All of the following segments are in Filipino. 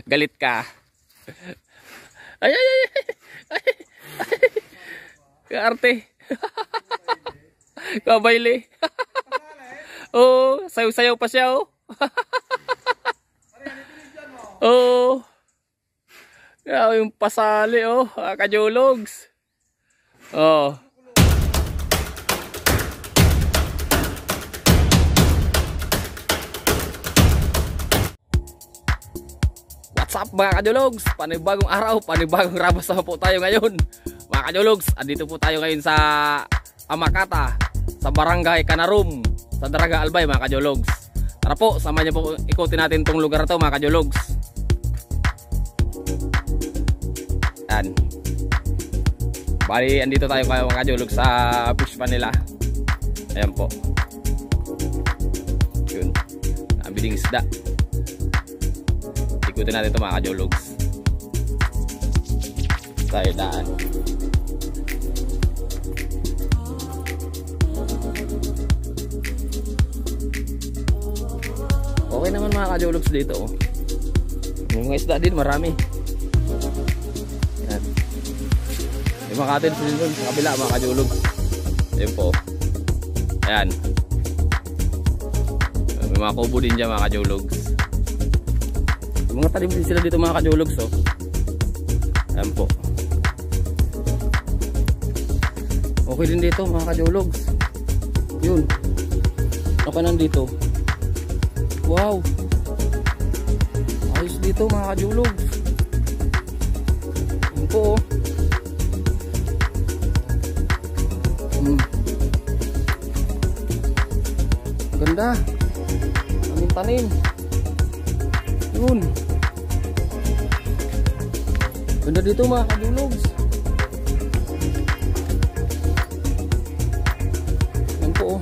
Galit ka. Ay, ay, ay, ay, ay. Kaarte. Kabayle. Oh, sayaw-sayaw pa siya oh. Oh. Yung pasali oh, kajologs. Oh. What's up mga kajologs? Panibagong araw, panibagong rabas na po tayo ngayon. Mga kajologs, andito po tayo ngayon sa Amakata, sa Barangay Canarum, sa Daraga Albay mga kajologs. Tara po, sama niyo po, ikutin natin tong lugar na to mga kajologs. Yan. Bali, andito tayo mga kajologs sa fish pan nila. Ayan po. Yun. Ang biling isda. Ikutin natin ito mga kajologs. Tayo daan. Okay naman mga kajologs dito oh. Yung mga isda din marami. Yan. Yung mga katin dun sa kabila mga kajologs. Ayun po. Ayan. May mga kubo din dyan mga kajologs. Mga talim din sila dito mga kajologs oh. Ayan po. Okay din dito mga kajologs. Yun. Okay nandito. Wow. Ayos dito mga kajologs. Ayan po oh. Ganda. Tanim. Yun. Ganda dito mga kajologs. Yan po oh.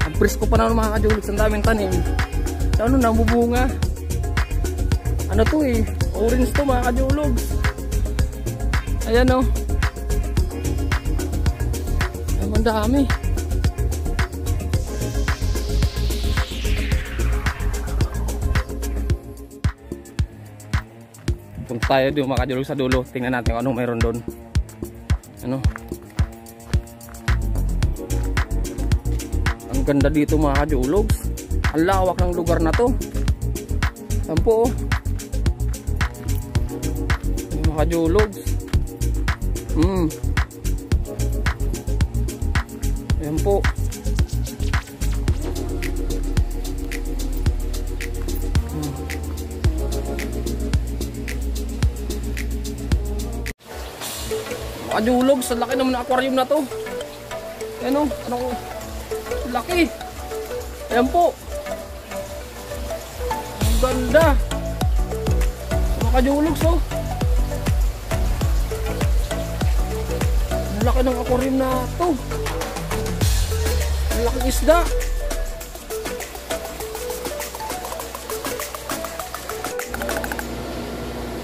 Ang presko pa naman mga kajologs. Ang daming tanim. Sa ano namubunga. Ano to eh. Orange to mga kajologs. Ayan oh. Ang dami. Punta tayo doon mga kajologs sa dulo. Tingnan natin kung anong mayroon doon. Ano? Ang ganda dito mga kajologs. Ang lawak ng lugar na to. Ayan po oh. Mga kajologs. Ayan po. Kajologs, ang laki naman ng aquarium na to. Ano? Ano? Laki. Ayan po. Ang ganda. Mga kajologs oh. Ang laki ng aquarium na to. Ang laking isda.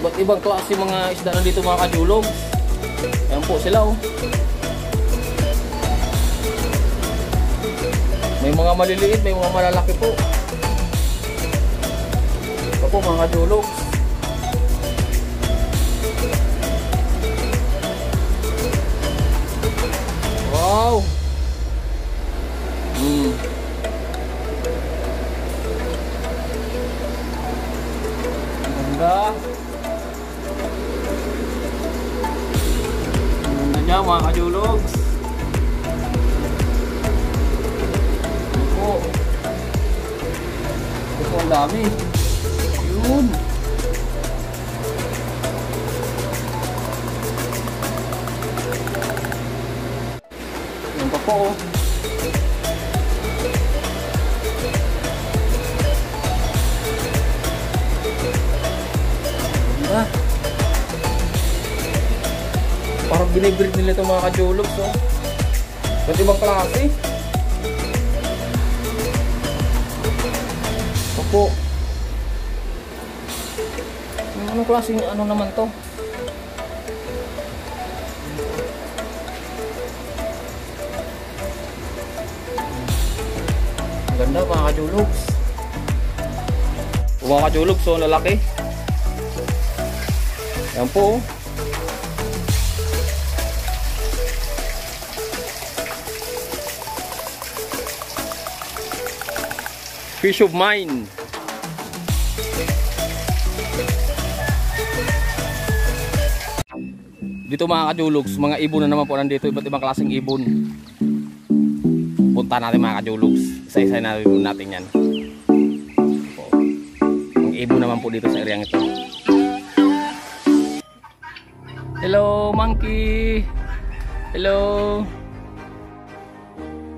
Iba't ibang klase mga isda na dito mga kajologs. Ayan po sila oh. May mga maliliit, may mga malalaki po. Ito po mga kajologs. Wow. Ganda. Ganda mga kajologs. Ito ang dami. Yun. Yan pa po oh. Parang binibreed nila itong mga kajologs oh. Ba't ibang klase? Opo. Anong klaseng ano naman to? Ang ganda mga kajologs. Mga kajulog, so lalaki. Yan po. Fish of mine. Dito mga kajulugs, mga ibon na naman po nandito, iba't ibang klaseng ibon. Punta natin mga kajulugs, isa-isa natin yan. Ang ibon naman po dito sa area ito. Hello monkey. Hello.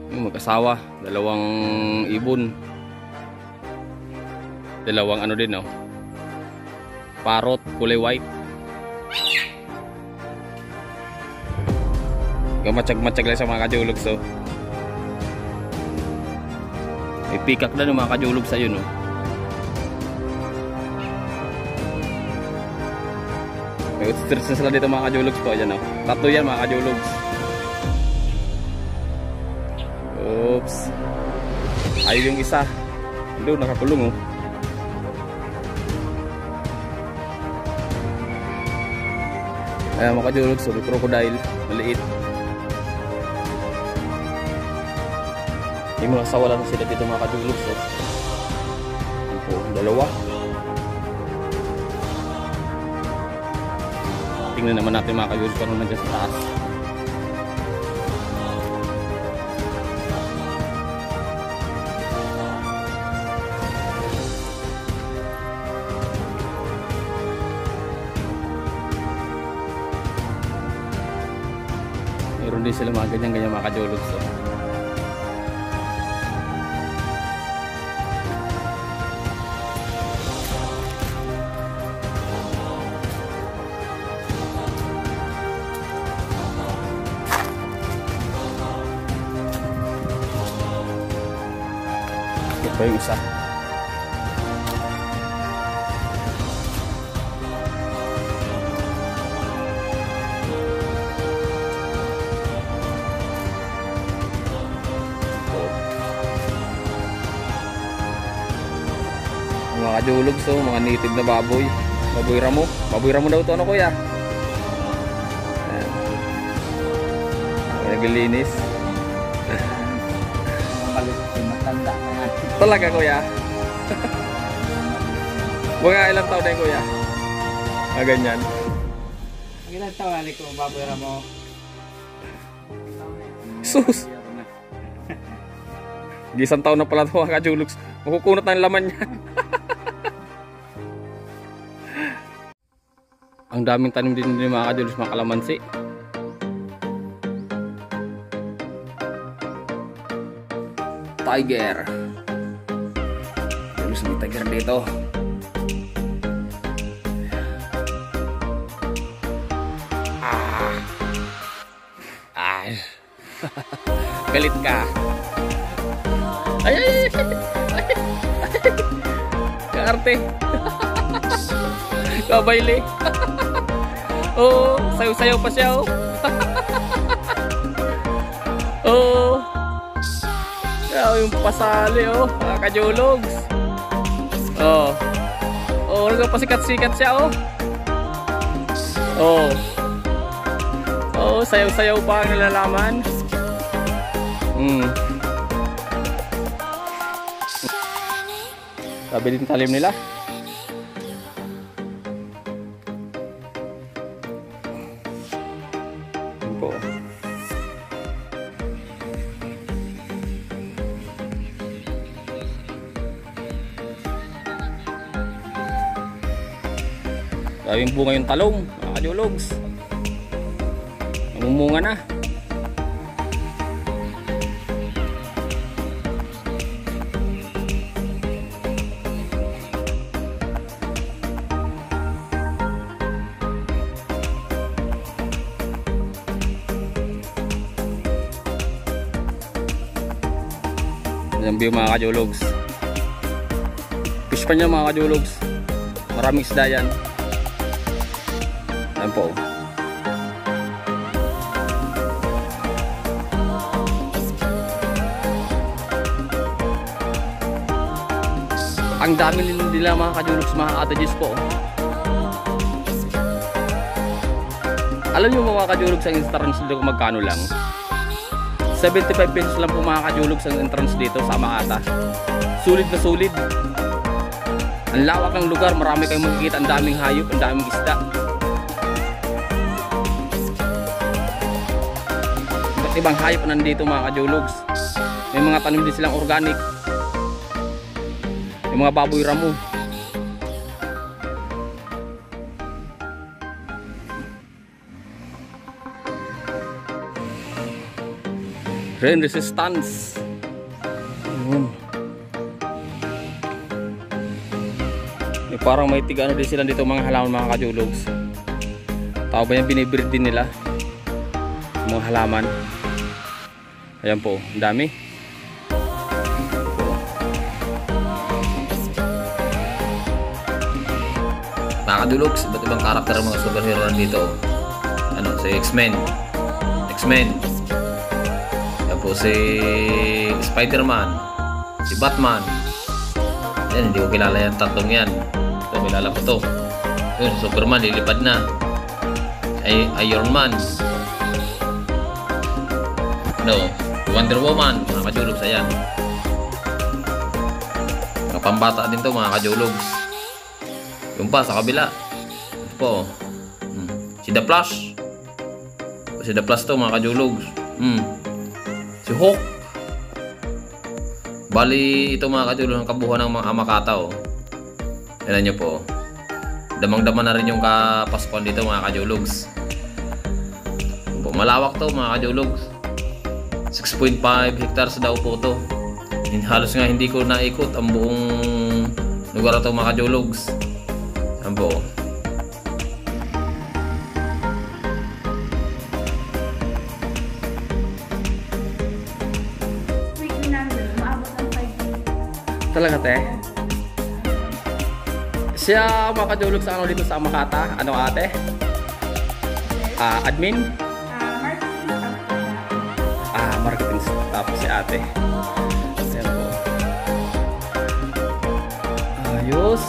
Yung mag-asawa, dalawang ibon. Dalawang ano din, no? Parrot, kulay white. Matsyag-matsyag lang sa mga kajulog, so. May peacock na ng mga kajulog sa yun, no? May ostrich na sila dito mga kajulog po. Ayan, no? Tatlo yan mga kajulog. Oops. Ayaw yung isa. Doon, nakakulong, oh. Ayan mga kajulog, so may crocodile, maliit. Yung mga sawala na sila dito mga kajulog, so. Ayan po, dalawa. Tingnan naman natin mga kajulog kung ano nandiyan sa taas. Meron din sila mga ganyan-ganyan mga kajulog, so. Ito yung isa. Mga kajulog, so mga native na baboy. Baboy ramo. Baboy ramo daw ito, ano kuya? Ayan. Naglilinis. Matanda na yan. Talaga kuya? Mga ilang taon na yung kuya? Mga ganyan. Ilan taon ko baboy ramo? Sus! Gisang taon na pala ito mga kajulugs. Makukunot na yung laman niya. Ang daming tanim din mga kajulugs, mga kalamansi. Tiger. Terus may tiger dito. Galit ka. Ay, ay, ay, ay, ay. Kaarte. Kabaili. Oh, sayaw-sayaw pa siya, oh. Oh. Oh, yung pasali, oh. Mga kajulugs. Oh. Oh, nagpasikat-sikat siya, oh. Oh. Oh, sayaw-sayaw pa ang nalalaman. Sabi din talim nila. Po. Daming bunga yung talong, mga kajulugs. Namumunga na. Yan view mga kajulugs. Fish pa niya mga kajulugs. Maraming isda yan. Yan po. Ang dami nila mga kajulugs, mga Ate Jess po. Alam nyo mga kajulugs, ang entrance dito kung magkano lang? 75 pesos lang po mga kajulugs ang entrance dito sa Amakata. Sulit na sulit. Ang lawak ng lugar, marami kayong makikita, ang daming hayop, ang daming isda. Iba't ibang hayop nandito mga kajulugs. May mga tanim din silang organic. May mga baboy ramo. Rain resistance. Parang may tiga din sila dito mga halaman mga kajulugs. Tao ba yan, binibreed din nila mga halaman. Ayan po, ang dami. Mga kajulugs, iba't ibang karakter ng mga superhero dito. Ano, si X-Men. Ayan po si Spider-Man, si Batman. Ayan, hindi ko kilala yung tatlong yan. Ito, kilala ko to. Yun, Superman, lilipad na. Iron Man. No, Wonder Woman, mga kajulugs, ayan. Mga pambata din to mga kajulugs. Yung pa, sa kabila. Ito po. Si The Flash. Si The Flash to mga kajulugs. Si Hulk. Bali, ito mga kajulugs, ang kabuuan ng mga Amakata, oh. Yan nyo po. Damang-dama na rin yung kapaskuhan dito mga kajulugs. Malawak to mga kajulugs. 6.5 hectares daw po to. Halos nga hindi ko naikot ang buong lugar ito mga kajulugs. Yan po. Talaga te? Siya mga kajulugs sa ano dito sa Amakata. Ano ate? Admin? Marketing staff si ate. Ayan po. Ayos.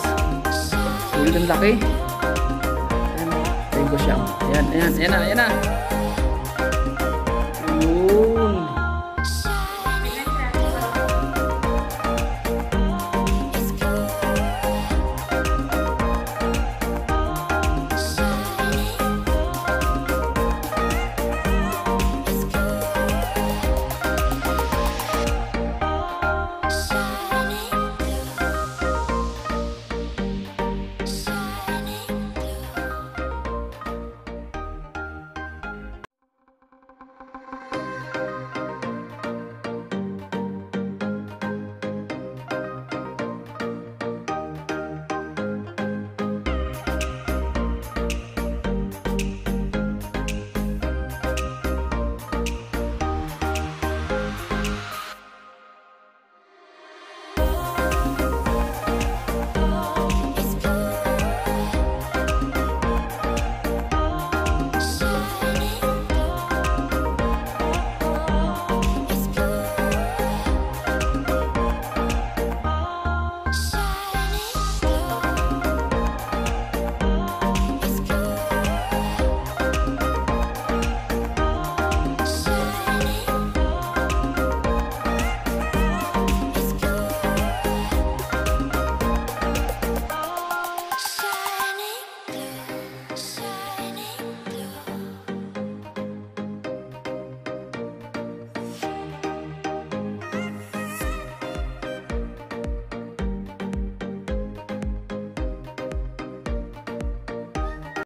Sulit ang laki. Ayan. Tingko siya. Ayan na.